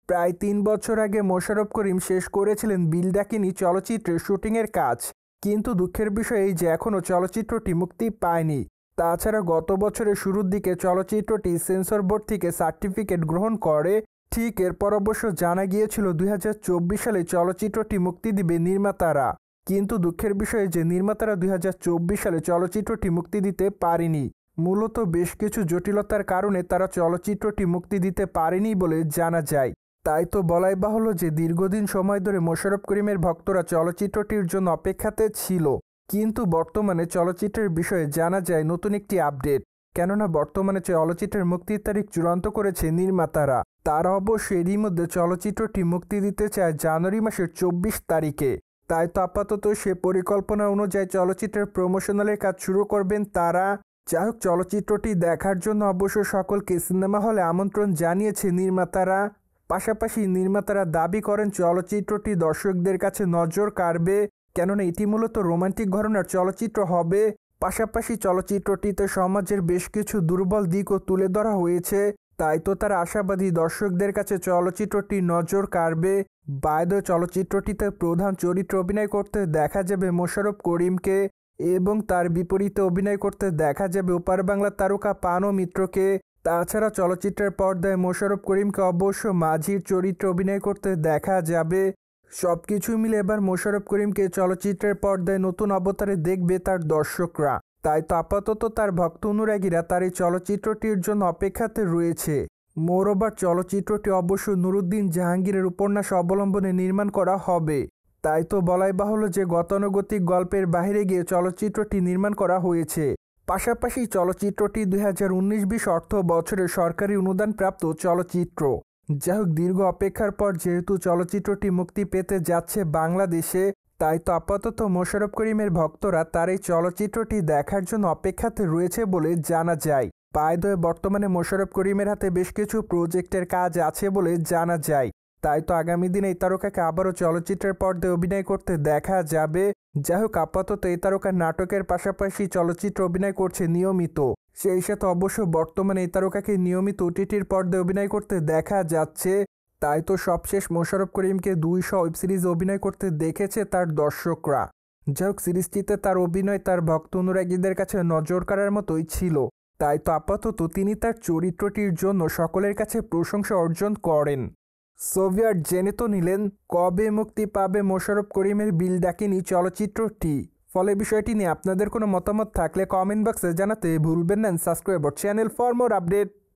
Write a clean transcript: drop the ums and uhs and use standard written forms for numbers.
প্রায় ৩ বছর আগে মোশাররফ করিম শেষ করেছিলেন বিল ডাকিনী চলচ্চিত্রের শুটিংয়ের কাজ, কিন্তু দুঃখের বিষয় এই যে এখনও চলচ্চিত্রটি মুক্তি পায়নি। তাছাড়া গত বছরের শুরুর দিকে চলচ্চিত্রটি সেন্সর বোর্ড থেকে সার্টিফিকেট গ্রহণ করে। ঠিক এরপর অবশ্য জানা গিয়েছিল ২০২৪ সালে চলচ্চিত্রটি মুক্তি দিবে নির্মাতারা, কিন্তু দুঃখের বিষয় যে নির্মাতারা ২০২৪ সালে চলচ্চিত্রটি মুক্তি দিতে পারেনি। মূলত বেশ কিছু জটিলতার কারণে তারা চলচ্চিত্রটি মুক্তি দিতে পারেনি বলে জানা যায়। তাই তো বলাই বাহুল্য যে দীর্ঘদিন সময় ধরে মোশাররফ করিমের ভক্তরা চলচ্চিত্রটির জন্য অপেক্ষাতে ছিল, কিন্তু বর্তমানে চলচ্চিত্রের বিষয়ে জানা যায় নতুন একটি আপডেট। কেননা বর্তমানে চলচ্চিত্রের মুক্তির তারিখ চূড়ান্ত করেছে নির্মাতারা। তারা অবশ্য এরই মধ্যে চলচ্চিত্রটি মুক্তি দিতে চায় জানুয়ারি মাসের ২৪ তারিখে। তাই তো আপাতত সে পরিকল্পনা অনুযায়ী চলচ্চিত্রের প্রমোশনালের কাজ শুরু করবেন তারা। যাই হোক, চলচ্চিত্রটি দেখার জন্য অবশ্য সকলকে সিনেমা হলে আমন্ত্রণ জানিয়েছে নির্মাতারা। পাশাপাশি নির্মাতারা দাবি করেন চলচ্চিত্রটি দর্শকদের কাছে নজর কাড়বে, কেননা এটি মূলত রোমান্টিক ঘরানার চলচ্চিত্র হবে। পাশাপাশি চলচ্চিত্রটিতে সমাজের বেশ কিছু দুর্বল দিকও তুলে ধরা হয়েছে। তাই তো তারা আশাবাদী দর্শকদের কাছে চলচ্চিত্রটি নজর কাড়বে। বায়দ চলচ্চিত্রটিতে প্রধান চরিত্রে অভিনয় করতে দেখা যাবে মোশাররফ করিমকে, এবং তার বিপরীতে অভিনয় করতে দেখা যাবে ওপার বাংলার তারকা পানো মিত্রকে। তাছাড়া চলচ্চিত্রের পর্দায় মোশাররফ করিমকে অবশ্য মাঝির চরিত্রে অভিনয় করতে দেখা যাবে। সবকিছু মিলে এবার মোশাররফ করিমকে চলচ্চিত্রের পর্দায় নতুন অবতারে দেখবে তার দর্শকরা। তাই তো আপাতত তার ভক্ত অনুরাগীরা তার এই চলচ্চিত্রটির জন্য অপেক্ষাতে রয়েছে। মোরওভার চলচ্চিত্রটি অবশ্য নুরুদ্দিন জাহাঙ্গীরের উপন্যাস অবলম্বনে নির্মাণ করা হবে। তাই তো বলাই বাহুল্য যে গতানুগতিক গল্পের বাইরে গিয়ে চলচ্চিত্রটি নির্মাণ করা হয়েছে। পাশাপাশি চলচ্চিত্রটি ২০১৯-২০ অর্থ বছরে সরকারি অনুদানপ্রাপ্ত চলচ্চিত্র। যাই হোক, দীর্ঘ অপেক্ষার পর যেহেতু চলচ্চিত্রটি মুক্তি পেতে যাচ্ছে বাংলাদেশে, তাই তো আপাতত মোশাররফ করিমের ভক্তরা তার এই চলচ্চিত্রটি দেখার জন্য অপেক্ষাতে রয়েছে বলে জানা যায়। বায়দয় বর্তমানে মোশাররফ করিমের হাতে বেশ কিছু প্রজেক্টের কাজ আছে বলে জানা যায়। তাই তো আগামী দিনে এই তারকাকে আবারও চলচ্চিত্রের পর্দায় অভিনয় করতে দেখা যাবে। যাই হোক, আপাতত এই তারকা নাটকের পাশাপাশি চলচ্চিত্র অভিনয় করছে নিয়মিত। সেই সাথে অবশ্য বর্তমানে এই তারকাকে নিয়মিত ওটিটির পর্দায় অভিনয় করতে দেখা যাচ্ছে। তাই তো সবশেষ মোশাররফ করিমকে ২০০ ওয়েব সিরিজে অভিনয় করতে দেখেছে তার দর্শকরা। যাই হোক, সিরিজটিতে তার অভিনয় তার ভক্ত অনুরাগীদের কাছে নজর কাড়ার মতোই ছিল। তাই তো আপাতত তিনি তার চরিত্রটির জন্য সকলের কাছে প্রশংসা অর্জন করেন। সোভিয়েট জেনে তো নিলেন কবে মুক্তি পাবে মোশাররফ করিমের বিল ডাকিনী চলচ্চিত্রটি। ফলে বিষয়টি নিয়ে আপনাদের কোনো মতামত থাকলে কমেন্ট বক্সে জানাতে ভুলবেন না। Subscribe our channel for more update.